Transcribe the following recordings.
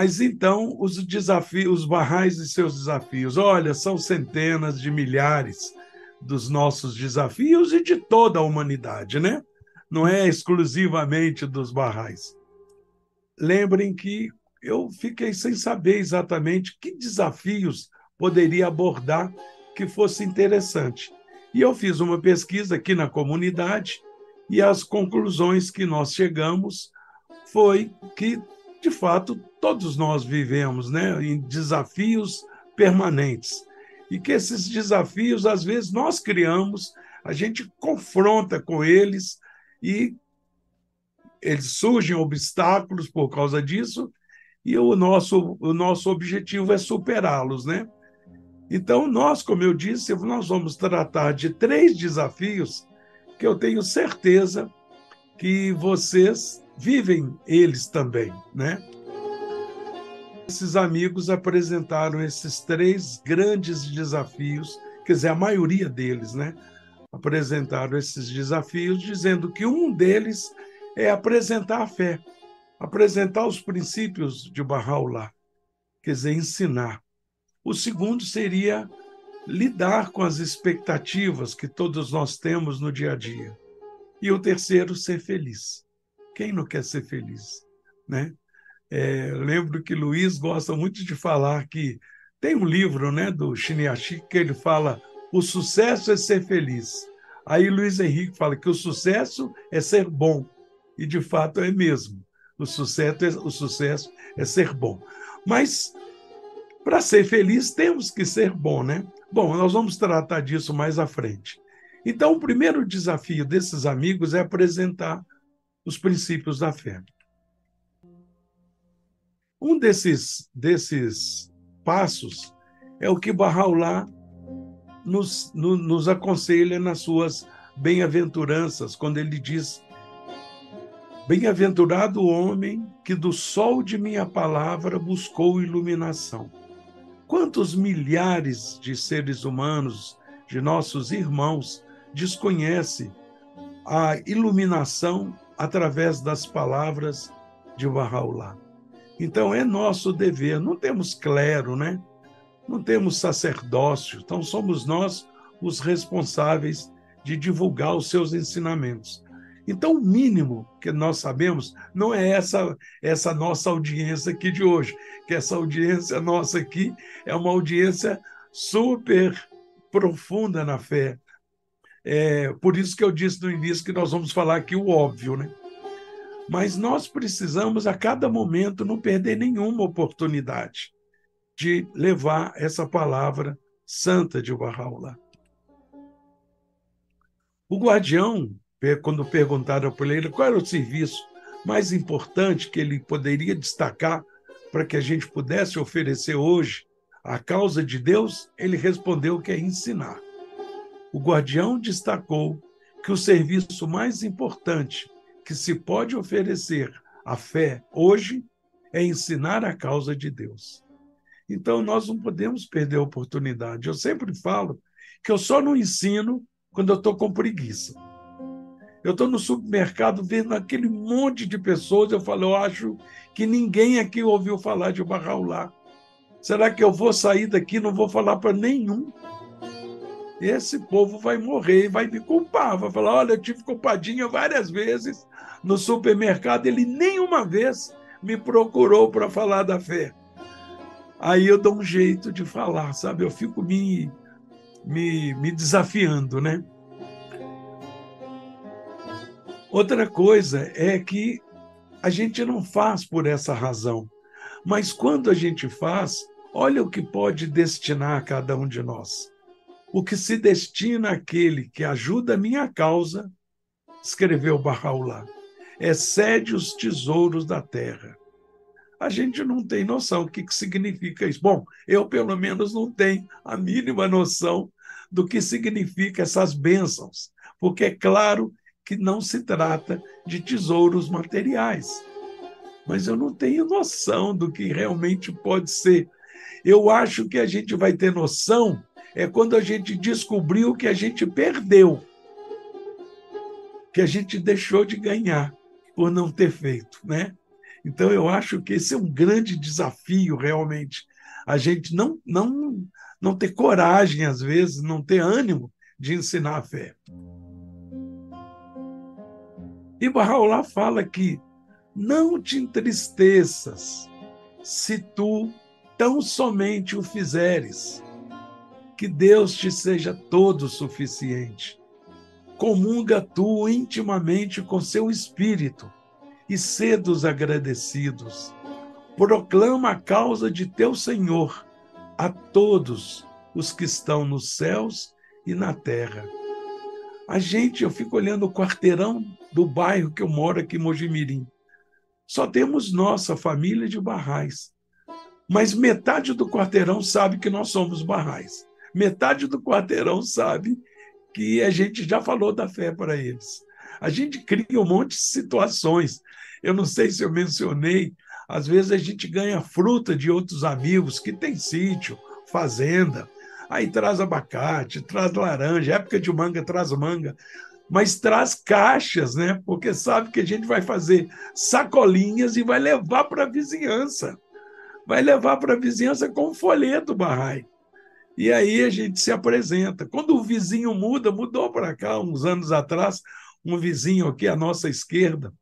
Mas então, os desafios, os Barrais e seus desafios, olha, são centenas de milhares dos nossos desafios e de toda a humanidade, né? Não é exclusivamente dos Barrais. Lembrem que eu fiquei sem saber exatamente que desafios poderia abordar que fosse interessante. E eu fiz uma pesquisa aqui na comunidade e as conclusões que nós chegamos foi que, de fato, todos nós vivemos, né, em desafios permanentes. E que esses desafios, às vezes, nós criamos, a gente confronta com eles e eles surgem obstáculos por causa disso, e o nosso objetivo é superá-los, né? Então, nós, como eu disse, nós vamos tratar de 3 desafios que eu tenho certeza que vocês vivem eles também, né? Esses amigos apresentaram esses 3 grandes desafios, quer dizer, a maioria deles, né? Apresentaram esses desafios, dizendo que um deles é apresentar a fé, apresentar os princípios de Bahá'u'lláh, quer dizer, ensinar. O segundo seria lidar com as expectativas que todos nós temos no dia a dia. E o terceiro, ser feliz. Quem não quer ser feliz, né? Lembro que Luiz gosta muito de falar que tem um livro, né, do Chiniachi que ele fala o sucesso é ser feliz. Aí Luiz Henrique fala que o sucesso é ser bom. E, de fato, é mesmo. O sucesso é ser bom. Mas, para ser feliz, temos que ser bom, né? Bom, nós vamos tratar disso mais à frente. Então, o primeiro desafio desses amigos é apresentar os princípios da fé. Um desses passos é o que Bahá'u'lláh nos aconselha nas suas bem-aventuranças, quando ele diz: bem-aventurado o homem que do sol de minha palavra buscou iluminação. Quantos milhares de seres humanos, de nossos irmãos, desconhecem a iluminação através das palavras de Bahá'u'lláh? Então, é nosso dever. Não temos clero, né? Não temos sacerdócio. Então, somos nós os responsáveis de divulgar os seus ensinamentos. Então, o mínimo que nós sabemos não é essa nossa audiência aqui de hoje, que essa audiência nossa aqui é uma audiência super profunda na fé. Por isso que eu disse no início que nós vamos falar aqui o óbvio, né? Mas nós precisamos, a cada momento, não perder nenhuma oportunidade de levar essa palavra santa de Bahá'u'lláh. O guardião, quando perguntaram para ele qual era o serviço mais importante que ele poderia destacar para que a gente pudesse oferecer hoje à causa de Deus, ele respondeu que é ensinar. O guardião destacou que o serviço mais importante que se pode oferecer à fé hoje é ensinar a causa de Deus. Então, nós não podemos perder a oportunidade. Eu sempre falo que eu só não ensino quando eu estou com preguiça. Eu estou no supermercado vendo aquele monte de pessoas, eu falo, eu acho que ninguém aqui ouviu falar de Bahá'u'lláh. Será que eu vou sair daqui e não vou falar para nenhum? Esse povo vai morrer e vai me culpar. Vai falar, olha, eu tive culpadinha várias vezes no supermercado, ele nenhuma vez me procurou para falar da fé. Aí eu dou um jeito de falar, sabe? Eu fico me desafiando, né? Outra coisa é que a gente não faz por essa razão, mas quando a gente faz, olha o que pode destinar a cada um de nós. O que se destina àquele que ajuda a minha causa, escreveu Bahá'u'lláh, excede os tesouros da terra. A gente não tem noção do que significa isso. Bom, eu, pelo menos, não tenho a mínima noção do que significa essas bênçãos, porque é claro que não se trata de tesouros materiais. Mas eu não tenho noção do que realmente pode ser. Eu acho que a gente vai ter noção quando a gente descobriu que a gente perdeu, que a gente deixou de ganhar por não ter feito, né? Então, eu acho que esse é um grande desafio, realmente. A gente não ter coragem, às vezes, não ter ânimo de ensinar a fé. E Bahá'u'lláh fala que não te entristeças se tu tão somente o fizeres, que Deus te seja todo suficiente. Comunga tu intimamente com seu espírito e sê dos agradecidos. Proclama a causa de teu Senhor a todos os que estão nos céus e na terra. Eu fico olhando o quarteirão do bairro que eu moro aqui em Mojimirim. Só temos nossa família de Barrais. Mas metade do quarteirão sabe que nós somos Barrais. Metade do quarteirão sabe que a gente já falou da fé para eles. A gente cria um monte de situações. Eu não sei se eu mencionei, às vezes a gente ganha fruta de outros amigos que têm sítio, fazenda, aí traz abacate, traz laranja, época de manga traz manga, mas traz caixas, né? Porque sabe que a gente vai fazer sacolinhas e vai levar para a vizinhança. Vai levar para a vizinhança com um folheto, Bahá'í. E aí a gente se apresenta. Quando o vizinho mudou para cá, uns anos atrás, um vizinho aqui à nossa esquerda.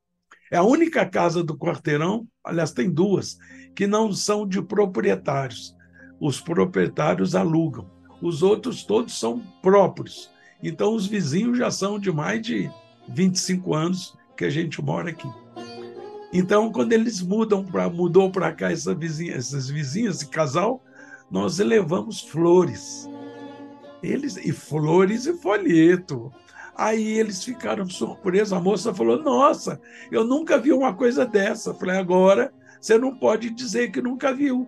É a única casa do quarteirão, aliás, tem duas, que não são de proprietários. Os proprietários alugam. Os outros todos são próprios. Então, os vizinhos já são de mais de 25 anos que a gente mora aqui. Então, quando eles mudou para cá essas vizinhas, esse casal, nós levamos flores. Flores e folheto. Aí eles ficaram surpresos. A moça falou: nossa, eu nunca vi uma coisa dessa. Eu falei: agora você não pode dizer que nunca viu.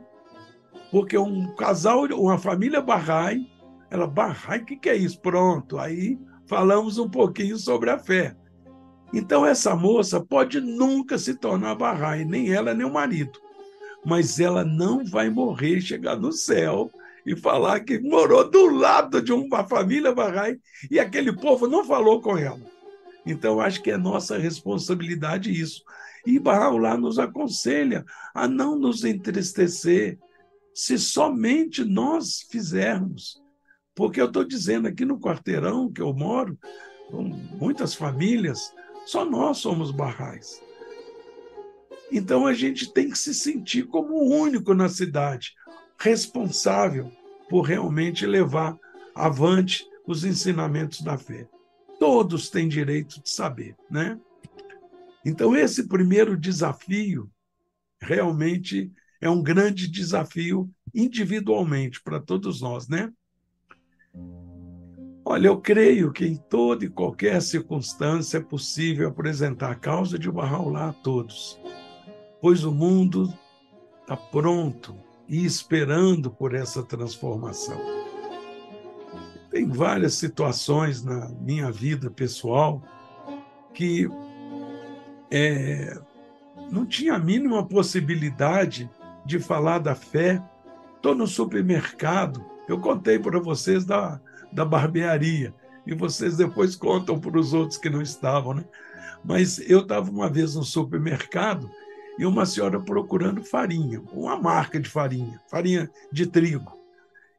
Porque um casal, uma família Bahá'í, ela, Bahá'í, o que é isso? Pronto, aí falamos um pouquinho sobre a fé. Então essa moça pode nunca se tornar Bahá'í, nem ela, nem o marido. Mas ela não vai morrer, chegar no céu e falar que morou do lado de uma família Bahá'í e aquele povo não falou com ela. Então, acho que é nossa responsabilidade isso. E Bahá'u'lláh nos aconselha a não nos entristecer se somente nós fizermos. Porque eu estou dizendo aqui no quarteirão que eu moro, com muitas famílias, só nós somos Bahá'ís. Então, a gente tem que se sentir como o único na cidade, responsável por realmente levar avante os ensinamentos da fé. Todos têm direito de saber, né? Então, esse primeiro desafio realmente é um grande desafio individualmente para todos nós, né? Olha, eu creio que em toda e qualquer circunstância é possível apresentar a causa de Bahá'u'lláh a todos, pois o mundo está pronto e esperando por essa transformação. Tem várias situações na minha vida pessoal que não tinha a mínima possibilidade de falar da fé. Estou no supermercado, eu contei para vocês da barbearia, e vocês depois contam para os outros que não estavam, né? Mas eu estava uma vez no supermercado e uma senhora procurando farinha, uma marca de farinha de trigo.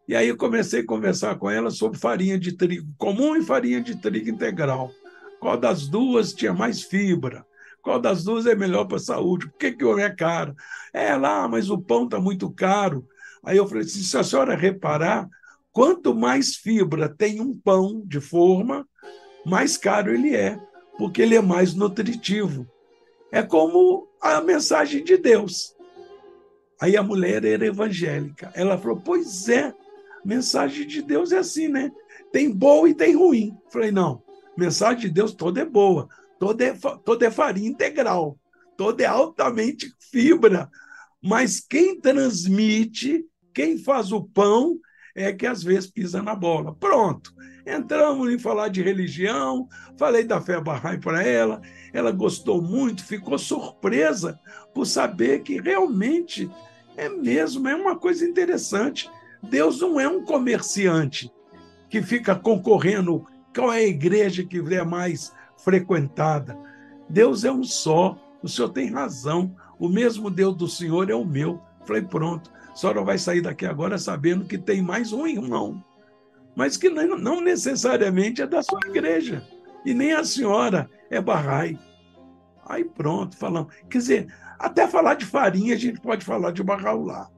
E aí eu comecei a conversar com ela sobre farinha de trigo comum e farinha de trigo integral. Qual das duas tinha mais fibra? Qual das duas é melhor para a saúde? Por que é caro? Mas o pão está muito caro. Aí eu falei assim, se a senhora reparar, quanto mais fibra tem um pão de forma, mais caro ele é, porque ele é mais nutritivo. É como a mensagem de Deus. Aí a mulher era evangélica. Ela falou, pois é, a mensagem de Deus é assim, né? Tem boa e tem ruim. Falei, não, a mensagem de Deus toda é boa, toda é farinha integral, toda é altamente fibra. Mas quem transmite, quem faz o pão, é que às vezes pisa na bola. Pronto, entramos em falar de religião, falei da fé Bahá'í para ela gostou muito, ficou surpresa por saber que realmente é uma coisa interessante. Deus não é um comerciante que fica concorrendo qual é a igreja que é mais frequentada. Deus é um só, o senhor tem razão. o mesmo Deus do senhor é o meu. Falei, pronto, a senhora vai sair daqui agora sabendo que tem mais um irmão, mas que não necessariamente é da sua igreja, e nem a senhora é Bahá'í. Aí pronto, falamos. Quer dizer, até falar de farinha a gente pode falar de Bahá'u'lláh.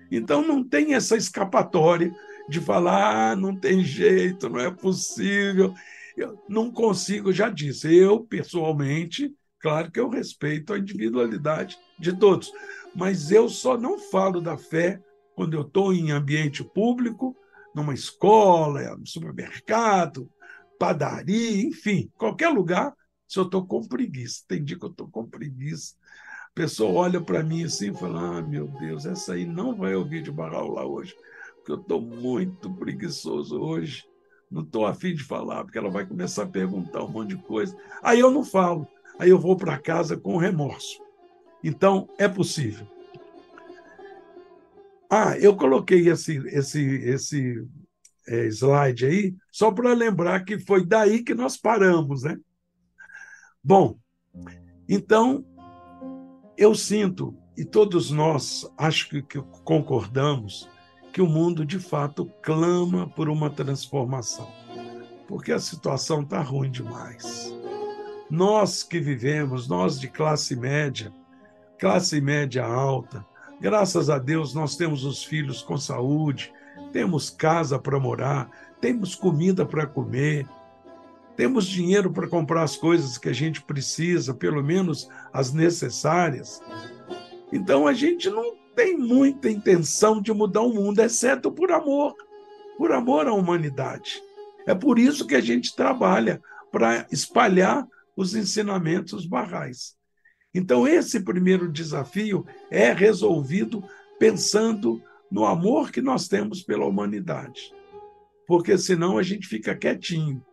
Então não tem essa escapatória de falar, não tem jeito, não é possível. Eu não consigo, já disse, eu pessoalmente, claro que eu respeito a individualidade de todos, mas eu só não falo da fé quando eu estou em ambiente público, numa escola, no supermercado, padaria, enfim, qualquer lugar, se eu estou com preguiça. Tem dia que eu estou com preguiça. A pessoa olha para mim assim e fala, meu Deus, essa aí não vai ouvir de Bahá'u'lláh hoje, porque eu estou muito preguiçoso hoje. Não estou afim de falar, porque ela vai começar a perguntar um monte de coisa. Aí eu não falo, aí eu vou para casa com remorso. Então, é possível. Eu coloquei esse slide aí, só para lembrar que foi daí que nós paramos, né? Bom, então, eu sinto, e todos nós acho que concordamos, que o mundo, de fato, clama por uma transformação, porque a situação está ruim demais. Nós que vivemos, nós de classe média alta, graças a Deus nós temos os filhos com saúde, temos casa para morar, temos comida para comer, temos dinheiro para comprar as coisas que a gente precisa, pelo menos as necessárias. Então a gente não tem muita intenção de mudar o mundo, exceto por amor à humanidade. É por isso que a gente trabalha para espalhar os ensinamentos bahá'ís. Então, esse primeiro desafio é resolvido pensando no amor que nós temos pela humanidade, porque senão a gente fica quietinho.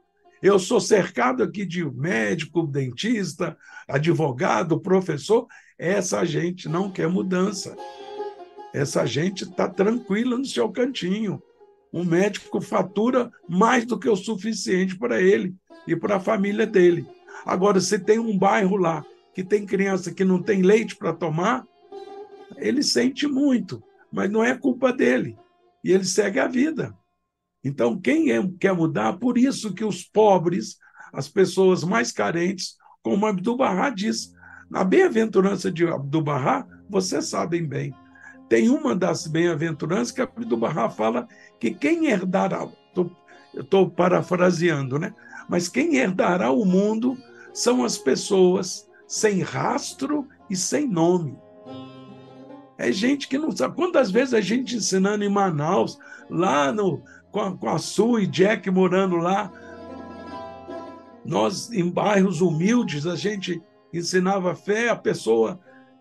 Eu sou cercado aqui de médico, dentista, advogado, professor. Essa gente não quer mudança. Essa gente está tranquila no seu cantinho. Um médico fatura mais do que o suficiente para ele e para a família dele. Agora, se tem um bairro lá que tem criança que não tem leite para tomar, ele sente muito, mas não é culpa dele. E ele segue a vida. Então, quem quer mudar, por isso que os pobres, as pessoas mais carentes, como Abdu'l-Bahá diz, na bem-aventurança de Abdu'l-Bahá, vocês sabem bem, tem uma das bem-aventuranças que Abdu'l-Bahá fala que quem herdará, eu estou parafraseando, né? Mas quem herdará o mundo são as pessoas sem rastro e sem nome. É gente que não sabe. Quantas vezes a gente ensinando em Manaus, lá com a Su e Jack morando lá, nós em bairros humildes, a gente ensinava fé, a pessoa,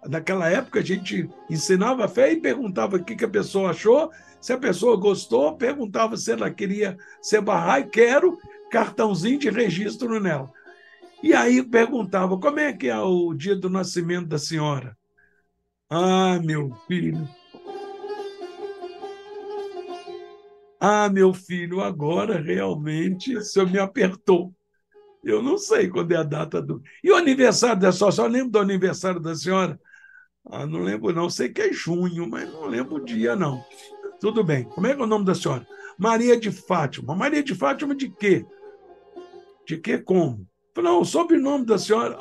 naquela época a gente ensinava fé e perguntava o que a pessoa achou, se a pessoa gostou, perguntava se ela queria ser Bahá'í, quero, cartãozinho de registro nela. E aí perguntava, como é que é o dia do nascimento da senhora? Meu filho. Meu filho, agora realmente o senhor me apertou. Eu não sei quando é a data do... E o aniversário da senhora? Só lembro do aniversário da senhora? Não lembro não. Sei que é junho, mas não lembro o dia, não. Tudo bem. Como é que é o nome da senhora? Maria de Fátima. Maria de Fátima de quê? De quê como? Não, o sobrenome da senhora,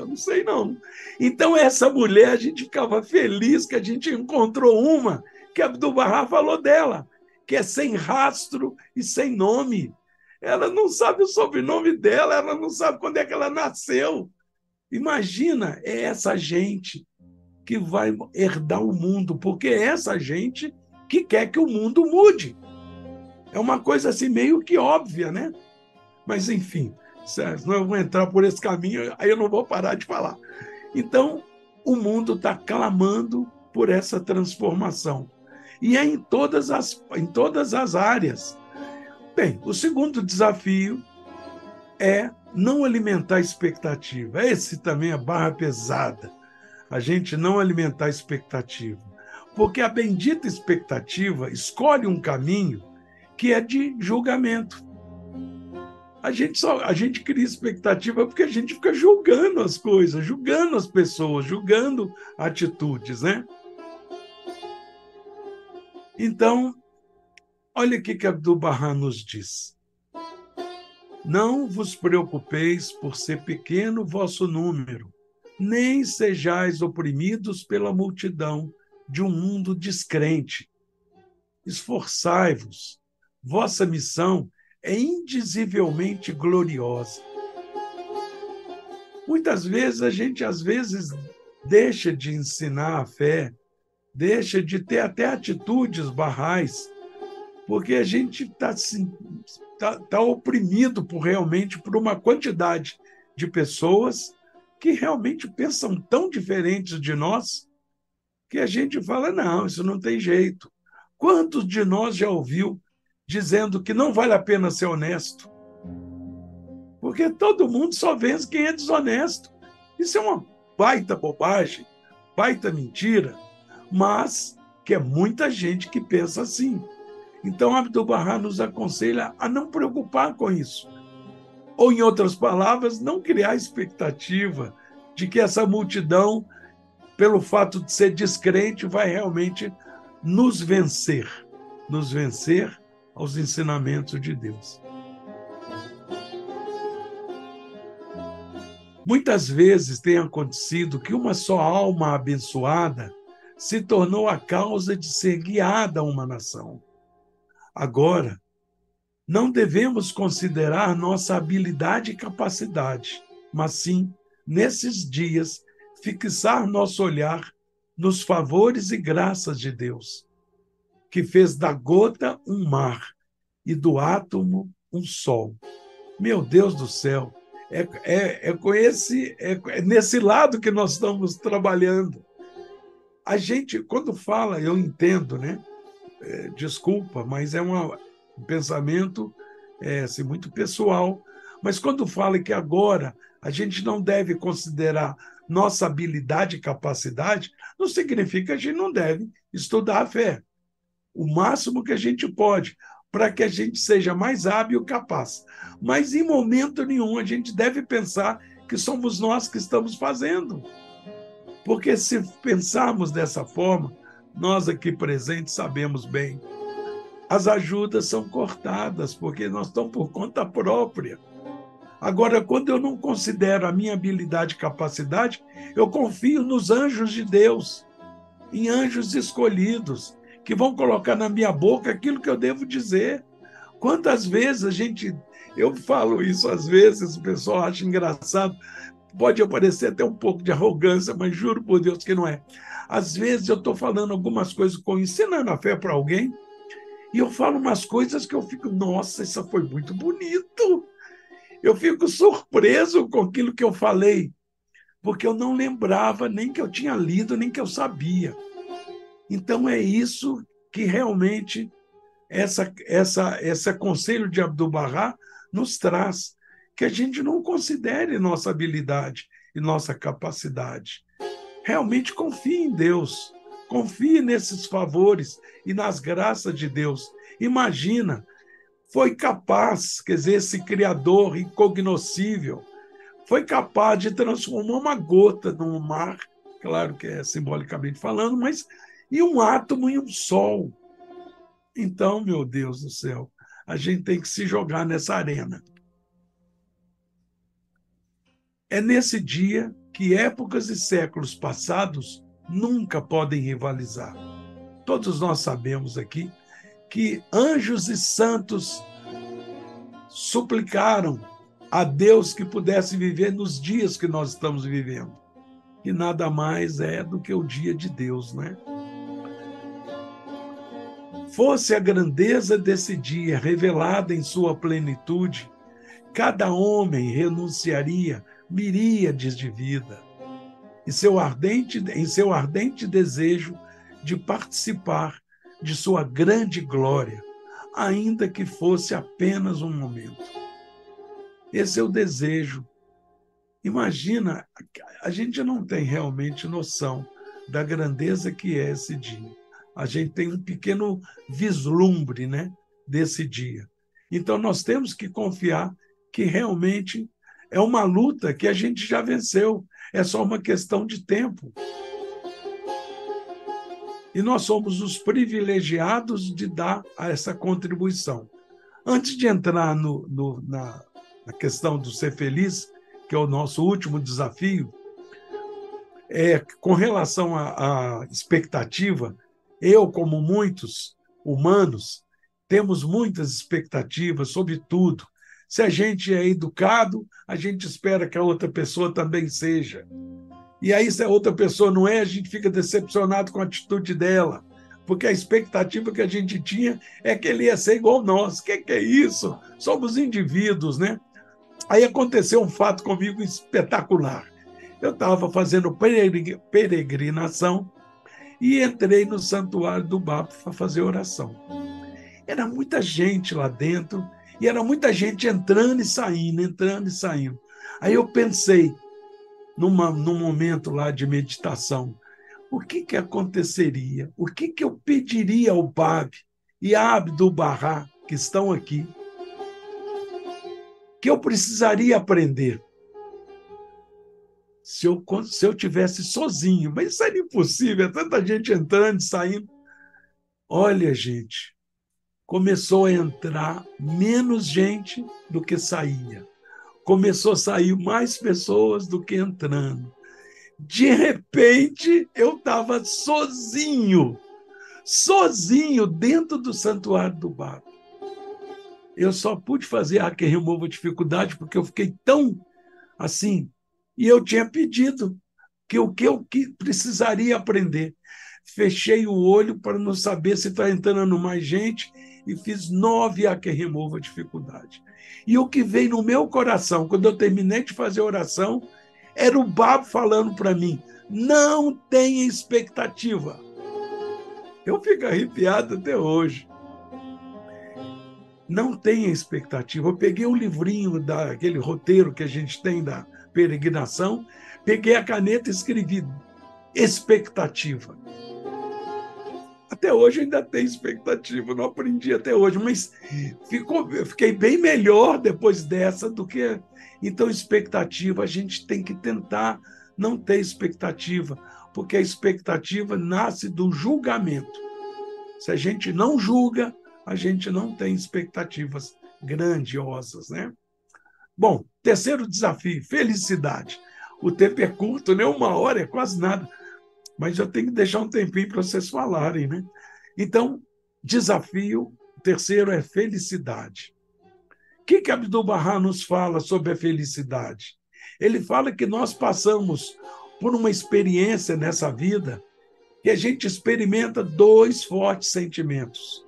não sei não. Então, essa mulher, a gente ficava feliz que a gente encontrou uma que Abdu'l-Bahá falou dela, que é sem rastro e sem nome. Ela não sabe o sobrenome dela, ela não sabe quando é que ela nasceu. Imagina, é essa gente que vai herdar o mundo, porque é essa gente que quer que o mundo mude. É uma coisa assim meio que óbvia, né? Mas, enfim, senão eu vou entrar por esse caminho, aí eu não vou parar de falar. Então, o mundo está clamando por essa transformação. E é em todas as áreas. Bem, o segundo desafio é não alimentar expectativa. Esse também é barra pesada. A gente não alimentar expectativa. Porque a bendita expectativa escolhe um caminho que é de julgamento. A gente cria expectativa porque a gente fica julgando as coisas, julgando as pessoas, julgando atitudes, né? Então, olha o que Abdu'l-Bahá nos diz. Não vos preocupeis por ser pequeno vosso número, nem sejais oprimidos pela multidão de um mundo descrente. Esforçai-vos, vossa missão é indizivelmente gloriosa. Muitas vezes a gente, deixa de ensinar a fé, deixa de ter até atitudes barrais, porque a gente tá oprimido realmente por uma quantidade de pessoas que realmente pensam tão diferentes de nós que a gente fala, não, isso não tem jeito. Quantos de nós já ouviu dizendo que não vale a pena ser honesto? Porque todo mundo só vence quem é desonesto. Isso é uma baita bobagem, baita mentira, mas que é muita gente que pensa assim. Então, Abdu'l-Bahá nos aconselha a não preocupar com isso. Ou, em outras palavras, não criar expectativa de que essa multidão, pelo fato de ser descrente, vai realmente nos vencer aos ensinamentos de Deus. Muitas vezes tem acontecido que uma só alma abençoada se tornou a causa de ser guiada a uma nação. Agora, não devemos considerar nossa habilidade e capacidade, mas sim, nesses dias, fixar nosso olhar nos favores e graças de Deus, que fez da gota um mar e do átomo um sol. Meu Deus do céu, é nesse lado que nós estamos trabalhando. A gente, quando fala, eu entendo, né? Desculpa, mas é um pensamento assim, muito pessoal. Mas quando fala que agora a gente não deve considerar nossa habilidade e capacidade, não significa que a gente não deve estudar a fé. O máximo que a gente pode, para que a gente seja mais hábil e capaz. Mas, em momento nenhum, a gente deve pensar que somos nós que estamos fazendo. Porque, se pensarmos dessa forma, nós aqui presentes sabemos bem, as ajudas são cortadas, porque nós estamos por conta própria. Agora, quando eu não considero a minha habilidade e capacidade, eu confio nos anjos de Deus, em anjos escolhidos, que vão colocar na minha boca aquilo que eu devo dizer. Quantas vezes eu falo isso, às vezes o pessoal acha engraçado, pode aparecer até um pouco de arrogância, mas juro por Deus que não é. Às vezes eu estou falando algumas coisas, ensinando a fé para alguém, e eu falo umas coisas que eu fico, nossa, isso foi muito bonito. Eu fico surpreso com aquilo que eu falei, porque eu não lembrava nem que eu tinha lido, nem que eu sabia. Então, é isso que realmente esse conselho de Abdu'l-Bahá nos traz, que a gente não considere nossa habilidade e nossa capacidade. Realmente confie em Deus, confie nesses favores e nas graças de Deus. Imagina, foi capaz, quer dizer, esse Criador incognoscível, foi capaz de transformar uma gota num mar, claro que é simbolicamente falando, mas e um átomo em um sol. Então, meu Deus do céu, a gente tem que se jogar nessa arena. É nesse dia que épocas e séculos passados nunca podem rivalizar. Todos nós sabemos aqui que anjos e santos suplicaram a Deus que pudesse viver nos dias que nós estamos vivendo. E nada mais é do que o dia de Deus, né? Fosse a grandeza desse dia revelada em sua plenitude, cada homem renunciaria miríades de vida, em seu ardente desejo de participar de sua grande glória, ainda que fosse apenas um momento. Esse é o desejo. Imagina, a gente não tem realmente noção da grandeza que é esse dia. A gente tem um pequeno vislumbre, né, desse dia. Então, nós temos que confiar que realmente é uma luta que a gente já venceu, é só uma questão de tempo. E nós somos os privilegiados de dar essa contribuição. Antes de entrar na questão do ser feliz, que é o nosso último desafio, com relação à expectativa, eu, como muitos humanos, temos muitas expectativas sobre tudo. Se a gente é educado, a gente espera que a outra pessoa também seja. E aí, se a outra pessoa não é, a gente fica decepcionado com a atitude dela, porque a expectativa que a gente tinha é que ele ia ser igual a nós. O que é isso? Somos indivíduos, né? Aí aconteceu um fato comigo espetacular. Eu estava fazendo peregrinação e entrei no santuário do Bapa para fazer oração. Era muita gente lá dentro e era muita gente entrando e saindo, entrando e saindo. Aí eu pensei, num momento lá de meditação, o que aconteceria? O que eu pediria ao Bab e a Abdu'l-Bahá, que estão aqui, que eu precisaria aprender se eu tivesse sozinho? Mas isso era impossível, é tanta gente entrando e saindo. Olha, gente, começou a entrar menos gente do que saía. Começou a sair mais pessoas do que entrando. De repente, eu estava sozinho dentro do santuário do Baba. Eu só pude fazer a que remova a dificuldade porque eu fiquei tão assim. E eu tinha pedido que o que eu precisaria aprender. Fechei o olho para não saber se está entrando mais gente e fiz 9 a que remova a dificuldade. E o que veio no meu coração, quando eu terminei de fazer a oração, era o Babo falando para mim: não tenha expectativa. Eu fico arrepiado até hoje. Não tenha expectativa. Eu peguei o livrinho daquele roteiro que a gente tem da peregrinação, peguei a caneta e escrevi expectativa. Até hoje ainda tem expectativa, não aprendi até hoje, mas eu fiquei bem melhor depois dessa do que... Então, expectativa, a gente tem que tentar não ter expectativa, porque a expectativa nasce do julgamento. Se a gente não julga, a gente não tem expectativas grandiosas, né? Bom, terceiro desafio, felicidade. O tempo é curto, né? 1 hora é quase nada. Mas eu tenho que deixar um tempinho para vocês falarem, né? Então, desafio terceiro é felicidade. O que Abdu'l-Bahá nos fala sobre a felicidade? Ele fala que nós passamos por uma experiência nessa vida que a gente experimenta 2 fortes sentimentos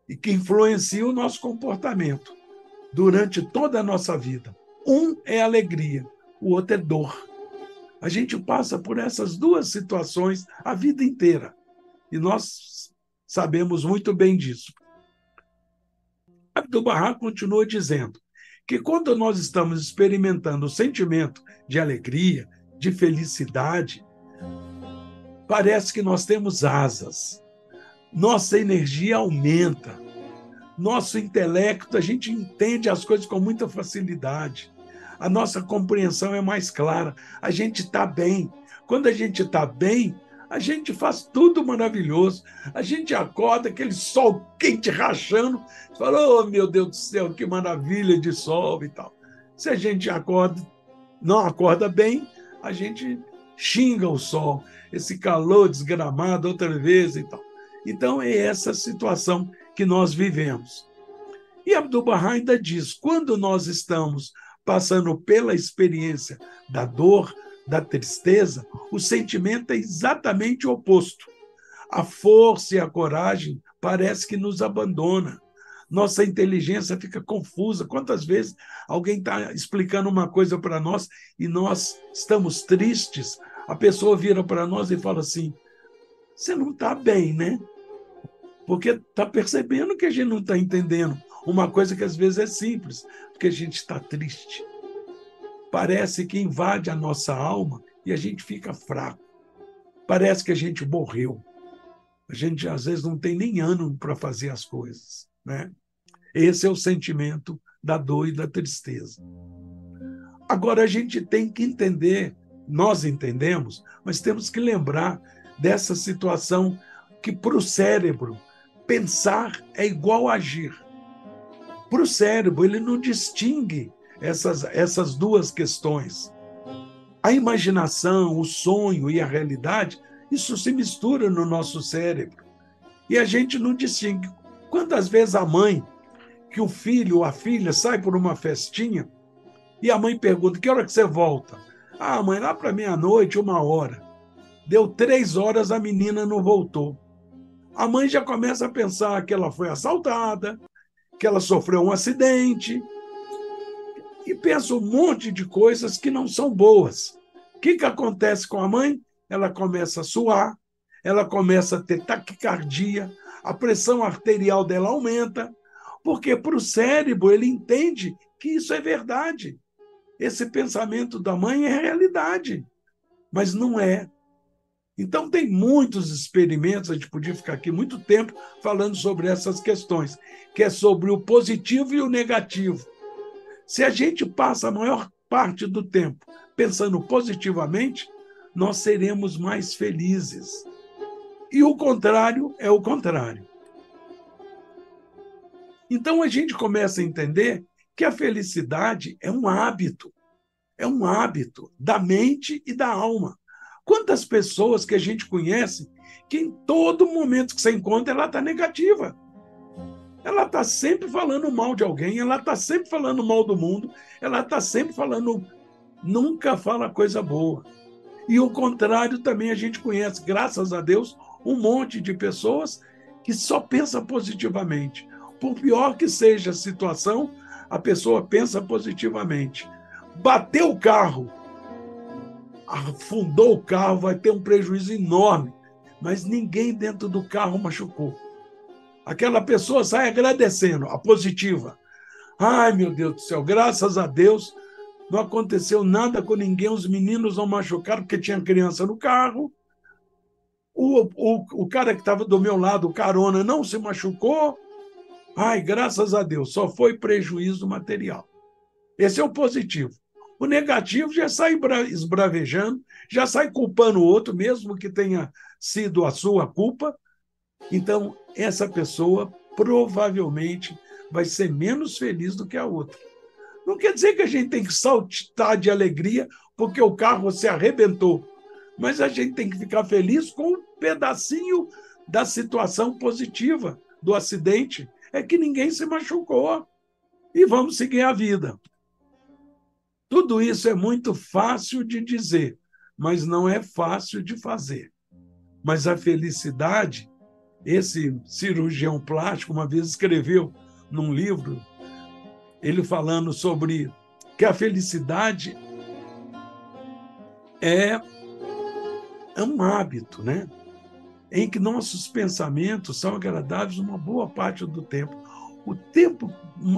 e que influenciam o nosso comportamento durante toda a nossa vida. Um é alegria, o outro é dor. A gente passa por essas 2 situações a vida inteira. E nós sabemos muito bem disso. Abdu'l-Bahá continua dizendo que quando nós estamos experimentando o sentimento de alegria, de felicidade, parece que nós temos asas. Nossa energia aumenta. Nosso intelecto, a gente entende as coisas com muita facilidade. A nossa compreensão é mais clara. A gente está bem. Quando a gente está bem, a gente faz tudo maravilhoso. A gente acorda, aquele sol quente rachando. Você fala: oh, meu Deus do céu, que maravilha de sol e tal. Se a gente não acorda bem, a gente xinga o sol. Esse calor desgramado outra vez e tal. Então, é essa situação que nós vivemos. E Abdu'l-Bahá ainda diz: quando nós estamos passando pela experiência da dor, da tristeza, o sentimento é exatamente o oposto. A força e a coragem parece que nos abandona. Nossa inteligência fica confusa. Quantas vezes alguém está explicando uma coisa para nós e nós estamos tristes, a pessoa vira para nós e fala assim: você não está bem, né? Porque está percebendo que a gente não está entendendo uma coisa que às vezes é simples, porque a gente está triste. Parece que invade a nossa alma e a gente fica fraco. Parece que a gente morreu. A gente, às vezes, não tem nem ânimo para fazer as coisas, né? Esse é o sentimento da dor e da tristeza. Agora, a gente tem que entender, nós entendemos, mas temos que lembrar dessa situação que, para o cérebro, pensar é igual a agir. Para o cérebro, ele não distingue essas duas questões. A imaginação, o sonho e a realidade, isso se mistura no nosso cérebro. E a gente não distingue. Quantas vezes a mãe, que o filho ou a filha sai por uma festinha, e a mãe pergunta, que hora que você volta? Ah, mãe, lá para meia-noite, 1 hora. Deu 3 horas, a menina não voltou. A mãe já começa a pensar que ela foi assaltada, que ela sofreu um acidente, e pensa um monte de coisas que não são boas. O que acontece com a mãe? Ela começa a suar, ela começa a ter taquicardia, a pressão arterial dela aumenta, porque para o cérebro ele entende que isso é verdade. Esse pensamento da mãe é realidade, mas não é. Então, tem muitos experimentos, a gente podia ficar aqui muito tempo falando sobre essas questões, que é sobre o positivo e o negativo. Se a gente passa a maior parte do tempo pensando positivamente, nós seremos mais felizes. E o contrário é o contrário. Então, a gente começa a entender que a felicidade é um hábito da mente e da alma. Quantas pessoas que a gente conhece que em todo momento que você encontra, ela está negativa. Ela está sempre falando mal de alguém, ela está sempre falando mal do mundo, ela está sempre falando, nunca fala coisa boa. E o contrário também a gente conhece, graças a Deus, um monte de pessoas que só pensa positivamente. Por pior que seja a situação, a pessoa pensa positivamente. Bateu o carro, afundou o carro, vai ter um prejuízo enorme, mas ninguém dentro do carro machucou. Aquela pessoa sai agradecendo, a positiva. Ai, meu Deus do céu, graças a Deus, não aconteceu nada com ninguém, os meninos não machucaram porque tinha criança no carro, o cara que estava do meu lado, o carona, não se machucou. Ai, graças a Deus, só foi prejuízo material. Esse é o positivo. O negativo já sai esbravejando, já sai culpando o outro, mesmo que tenha sido a sua culpa. Então, essa pessoa provavelmente vai ser menos feliz do que a outra. Não quer dizer que a gente tem que saltar de alegria porque o carro se arrebentou, mas a gente tem que ficar feliz com um pedacinho da situação positiva do acidente, é que ninguém se machucou e vamos seguir a vida. Tudo isso é muito fácil de dizer, mas não é fácil de fazer. Mas a felicidade, esse cirurgião plástico uma vez escreveu num livro, ele falando sobre que a felicidade é um hábito, né? Em que nossos pensamentos são agradáveis uma boa parte do tempo.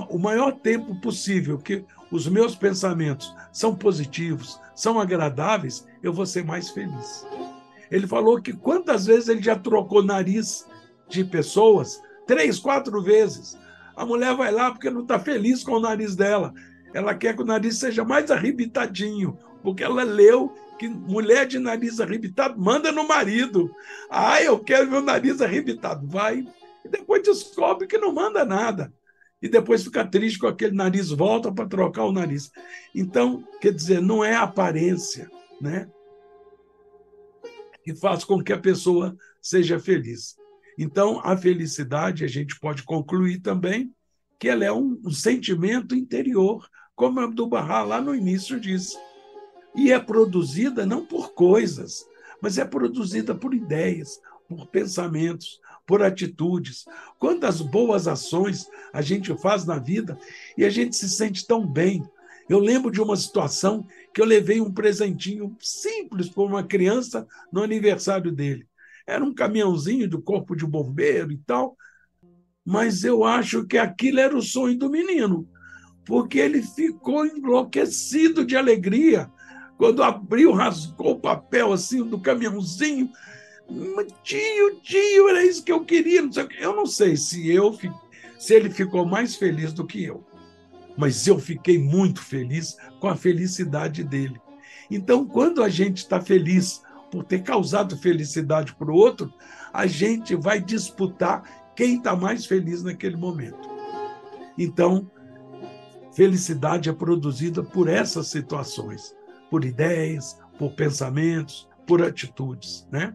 O maior tempo possível que os meus pensamentos são positivos, são agradáveis, eu vou ser mais feliz. Ele falou que quantas vezes ele já trocou nariz de pessoas, 3, 4 vezes. A mulher vai lá porque não está feliz com o nariz dela. Ela quer que o nariz seja mais arrebitadinho, porque ela leu que mulher de nariz arrebitado manda no marido. Ah, eu quero meu nariz arrebitado. Vai. E depois descobre que não manda nada. E depois fica triste com aquele nariz, volta para trocar o nariz. Então, quer dizer, não é a aparência, né, que faz com que a pessoa seja feliz. Então, a felicidade, a gente pode concluir também que ela é um sentimento interior, como Abdu'l-Bahá lá no início disse. E é produzida não por coisas, mas é produzida por ideias, por pensamentos, por atitudes. Quantas boas ações a gente faz na vida e a gente se sente tão bem. Eu lembro de uma situação que eu levei um presentinho simples para uma criança no aniversário dele. Era um caminhãozinho do corpo de bombeiro e tal, mas eu acho que aquilo era o sonho do menino, porque ele ficou enlouquecido de alegria quando abriu, rasgou o papel assim do caminhãozinho. Tio, era isso que eu queria. Eu não sei se ele ficou mais feliz do que eu. mas eu fiquei muito feliz com a felicidade dele. Então, quando a gente está feliz por ter causado felicidade para o outro, a gente vai disputar quem está mais feliz naquele momento. Então, felicidade é produzida por essas situações, por ideias, por pensamentos, por atitudes, né?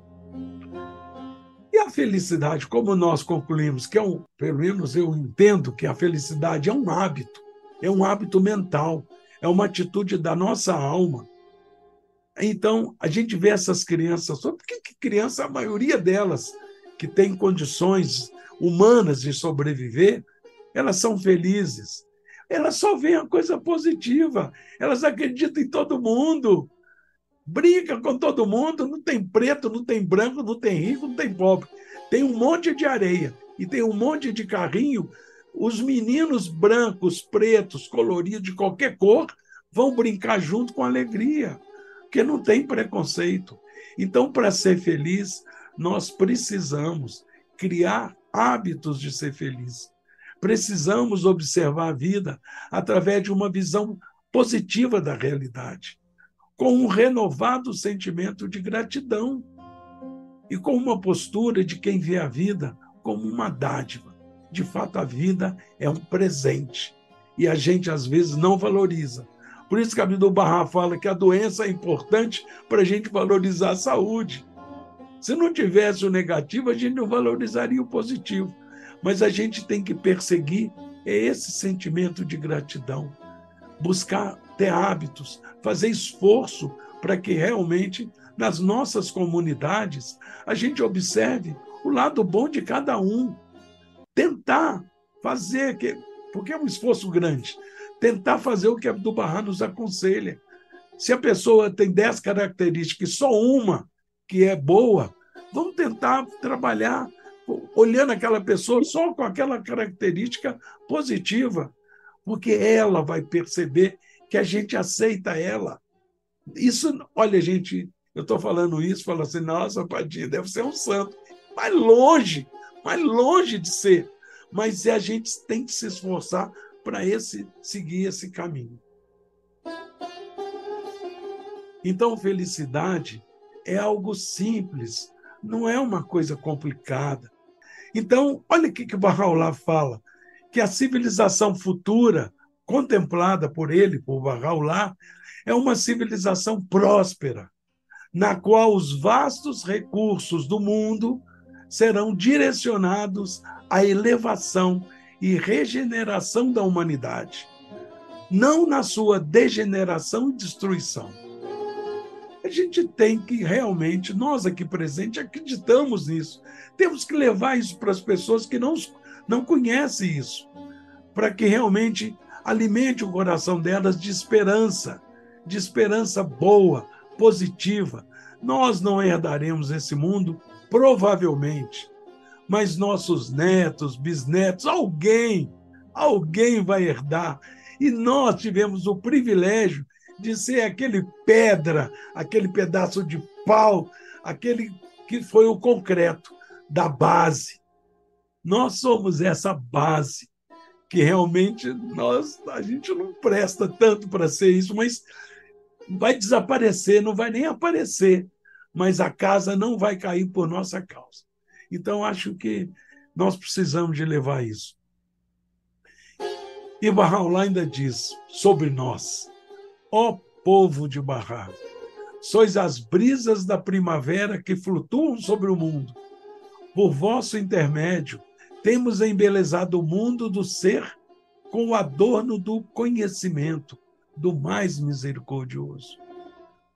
E a felicidade, como nós concluímos, que pelo menos eu entendo que a felicidade é um hábito mental, é uma atitude da nossa alma. Então, a gente vê essas crianças, porque criança, a maioria delas, que tem condições humanas de sobreviver, elas são felizes. Elas só veem a coisa positiva, elas acreditam em todo mundo, brincam com todo mundo, não tem preto, não tem branco, não tem rico, não tem pobre. Tem um monte de areia e tem um monte de carrinho. Os meninos brancos, pretos, coloridos, de qualquer cor, vão brincar junto com alegria, porque não tem preconceito. Então, para ser feliz, nós precisamos criar hábitos de ser feliz. Precisamos observar a vida através de uma visão positiva da realidade, com um renovado sentimento de gratidão e com uma postura de quem vê a vida como uma dádiva. De fato, a vida é um presente e a gente, às vezes, não valoriza. Por isso que Abdu'l-Bahá fala que a doença é importante para a gente valorizar a saúde. Se não tivesse o negativo, a gente não valorizaria o positivo. Mas a gente tem que perseguir esse sentimento de gratidão, buscar ter hábitos, fazer esforço para que realmente nas nossas comunidades a gente observe o lado bom de cada um. Tentar fazer, porque é um esforço grande, tentar fazer o que Abdu'l-Bahá nos aconselha. Se a pessoa tem 10 características e só uma que é boa, vamos tentar trabalhar olhando aquela pessoa só com aquela característica positiva, porque ela vai perceber que a gente aceita ela. Isso, olha, gente, eu estou falando isso, falo assim, nossa, Padinha, deve ser um santo. Mais longe de ser. Mas a gente tem que se esforçar para seguir esse caminho. Então, felicidade é algo simples, não é uma coisa complicada. Então, olha o que o Bahá'u'lláh fala, que a civilização futura, contemplada por ele, por Bahá'u'lláh, é uma civilização próspera, na qual os vastos recursos do mundo serão direcionados à elevação e regeneração da humanidade, não na sua degeneração e destruição. A gente tem que realmente, nós aqui presentes, acreditamos nisso. Temos que levar isso para as pessoas que não conhecem isso, para que realmente alimente o coração delas de esperança boa, positiva. Nós não herdaremos esse mundo, provavelmente, mas nossos netos, bisnetos, alguém vai herdar. E nós tivemos o privilégio de ser aquele pedra, aquele pedaço de pau, aquele que foi o concreto da base. Nós somos essa base, que realmente a gente não presta tanto para ser isso, mas vai desaparecer, não vai nem aparecer, mas a casa não vai cair por nossa causa. Então, acho que nós precisamos de levar isso. E Bahá'u'lláh ainda diz sobre nós: ó povo de Bahá, sois as brisas da primavera que flutuam sobre o mundo. Por vosso intermédio, temos embelezado o mundo do ser com o adorno do conhecimento do mais misericordioso.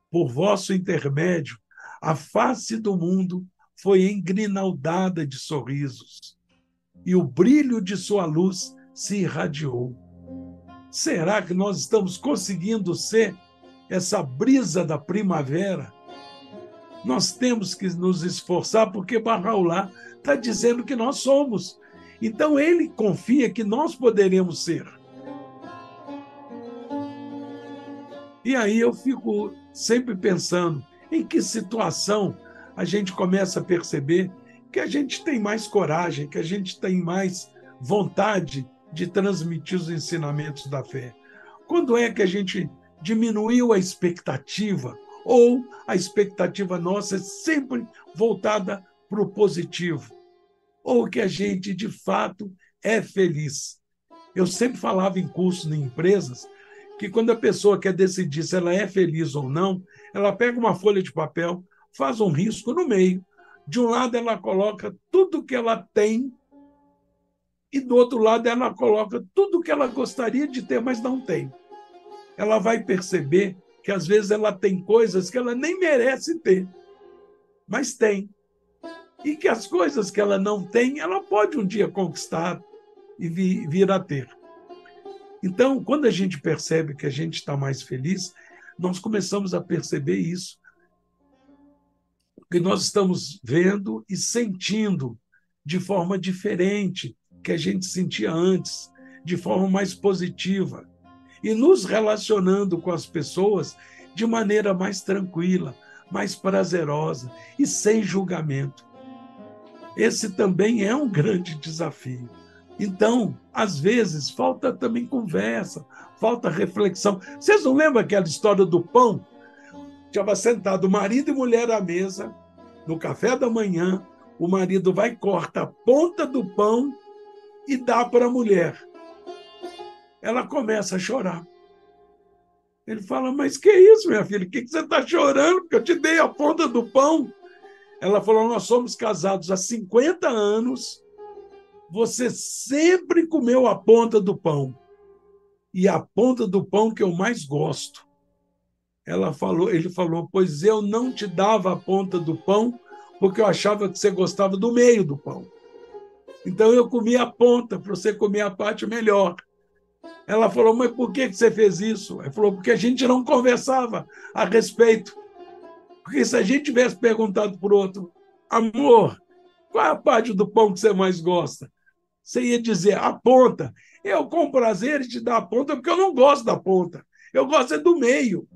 Por vosso intermédio, a face do mundo foi engrinaldada de sorrisos e o brilho de sua luz se irradiou. Será que nós estamos conseguindo ser essa brisa da primavera? Nós temos que nos esforçar, porque Bahá'u'lláh está dizendo que nós somos. Então, ele confia que nós poderemos ser. E aí eu fico sempre pensando em que situação a gente começa a perceber que a gente tem mais coragem, que a gente tem mais vontade de transmitir os ensinamentos da fé? Quando é que a gente diminuiu a expectativa, ou a expectativa nossa é sempre voltada para o positivo, ou que a gente, de fato, é feliz? Eu sempre falava em cursos em empresas que quando a pessoa quer decidir se ela é feliz ou não, ela pega uma folha de papel, faz um risco no meio. De um lado, ela coloca tudo que ela tem, e do outro lado, ela coloca tudo que ela gostaria de ter, mas não tem. Ela vai perceber que, às vezes, ela tem coisas que ela nem merece ter, mas tem. E que as coisas que ela não tem, ela pode um dia conquistar e vir a ter. Então, quando a gente percebe que a gente está mais feliz, nós começamos a perceber isso, que nós estamos vendo e sentindo de forma diferente que a gente sentia antes, de forma mais positiva, e nos relacionando com as pessoas de maneira mais tranquila, mais prazerosa e sem julgamento. Esse também é um grande desafio. Então, às vezes, falta também conversa, falta reflexão. Vocês não lembram aquela história do pão? Estava sentado marido e mulher à mesa, no café da manhã, o marido vai, corta a ponta do pão e dá para a mulher. Ela começa a chorar. Ele fala, mas que isso, minha filha? O que você está chorando? Porque eu te dei a ponta do pão. Ela falou, nós somos casados há 50 anos, você sempre comeu a ponta do pão. E a ponta do pão que eu mais gosto. Ele falou, pois eu não te dava a ponta do pão porque eu achava que você gostava do meio do pão. Então eu comia a ponta para você comer a parte melhor. Ela falou, mas por que você fez isso? Ele falou, porque a gente não conversava a respeito. Porque se a gente tivesse perguntado para o outro, amor, qual é a parte do pão que você mais gosta? Você ia dizer, a ponta. Eu, com prazer, te dar a ponta porque eu não gosto da ponta. Eu gosto é do meio.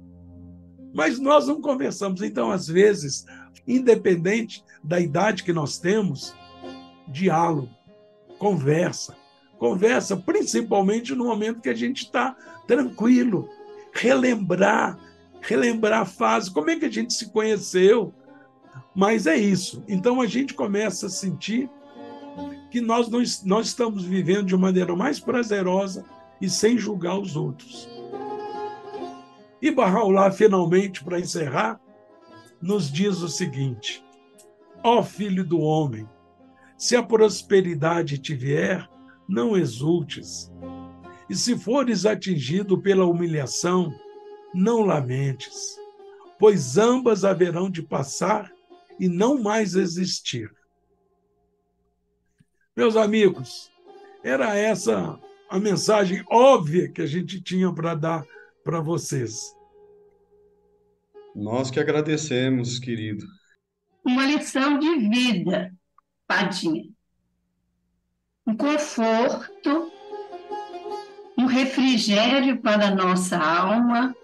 Mas nós não conversamos. Então, às vezes, independente da idade que nós temos, diálogo, conversa. Conversa, principalmente no momento que a gente está tranquilo. Relembrar a fase, como é que a gente se conheceu. Mas é isso. Então, a gente começa a sentir que nós estamos vivendo de maneira mais prazerosa e sem julgar os outros. E Bahá'u'lláh, finalmente, para encerrar, nos diz o seguinte: ó filho do homem, se a prosperidade te vier, não exultes. E se fores atingido pela humilhação, não lamentes, pois ambas haverão de passar e não mais existir. Meus amigos, era essa a mensagem óbvia que a gente tinha para dar para vocês. Nós que agradecemos, querido. Uma lição de vida, Padinha. Um conforto, um refrigério para a nossa alma,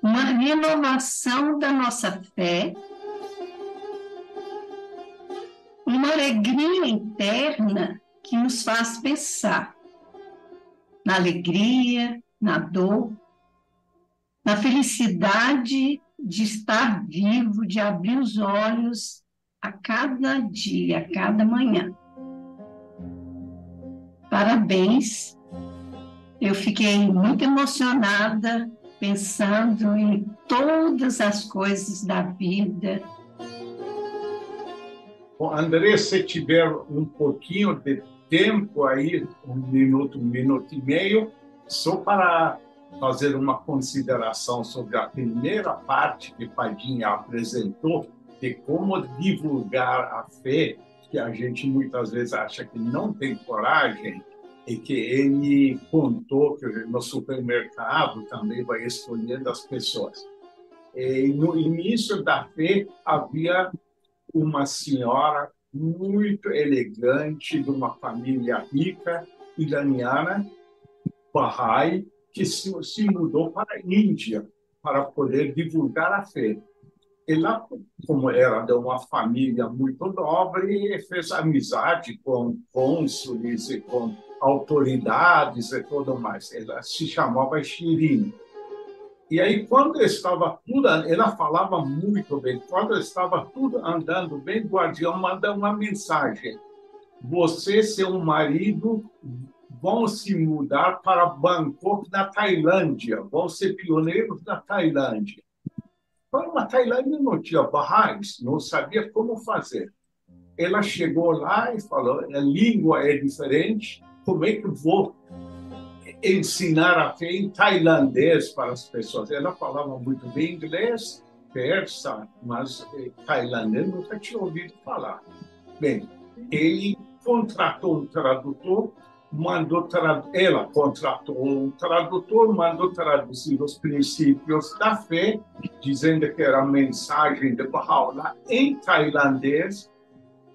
uma renovação da nossa fé, uma alegria interna que nos faz pensar na alegria, na dor, na felicidade de estar vivo, de abrir os olhos a cada dia, a cada manhã. Parabéns, eu fiquei muito emocionada pensando em todas as coisas da vida. Bom, André, se tiver um pouquinho de tempo aí, um minuto e meio, só para fazer uma consideração sobre a primeira parte que Padinha apresentou, de como divulgar a fé, que a gente muitas vezes acha que não tem coragem, e que ele contou que no supermercado também vai escolhendo as pessoas. E no início da fé havia uma senhora muito elegante, de uma família rica, iraniana, Bahá'í, que se mudou para a Índia para poder divulgar a fé. Ela, como era de uma família muito nobre, fez amizade com cônsules e com autoridades e tudo mais. Ela se chamava Shirin. E aí, quando estava tudo, ela falava muito bem, quando estava tudo andando bem, o guardião manda uma mensagem: você e seu marido vão se mudar para Bangkok, na Tailândia, vão ser pioneiros na Tailândia. Para a Tailândia não tinha barrais, não sabia como fazer. Ela chegou lá e falou: a língua é diferente, como é que eu vou ensinar a fé em tailandês para as pessoas? Ela falava muito bem inglês, persa, mas tailandês nunca tinha ouvido falar. Bem, ele contratou um tradutor, ela contratou um tradutor, mandou traduzir os princípios da fé, dizendo que era a mensagem de Baha'u'lláh em tailandês,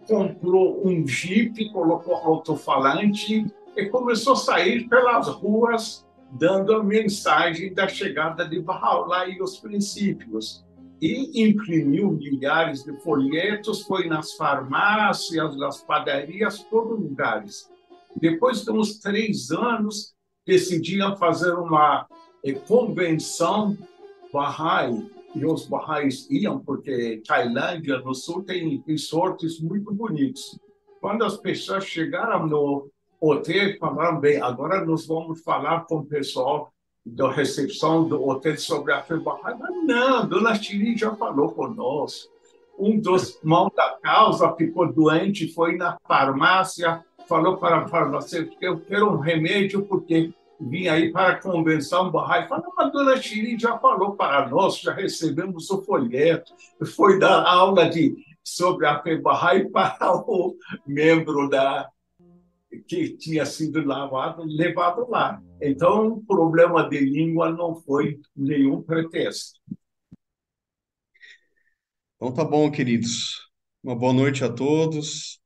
comprou um jipe, colocou alto-falante e começou a sair pelas ruas dando a mensagem da chegada de Baha'u'lláh e os princípios. E imprimiu milhares de folhetos, foi nas farmácias, nas padarias, todos os lugares. Depois de uns 3 anos, decidiram fazer uma convenção Bahá'í, e os Bahá'ís iam, porque Tailândia, no sul, tem resorts muito bonitos. Quando as pessoas chegaram no hotel, falaram: bem, agora nós vamos falar com o pessoal da recepção do hotel sobre a fé Bahá'í. Não, Dona Shirin já falou conosco. Um dos mãos da causa ficou doente, foi na farmácia, falou para a farmacêutica: eu quero um remédio porque vim aí para a convenção Bahá'í. Falou: mas Dona Shirin já falou para nós, já recebemos o folheto. Foi dar aula sobre a fé Bahá'í para o membro que tinha sido levado lá. Então, o problema de língua não foi nenhum pretexto. Então tá bom, queridos. Uma boa noite a todos.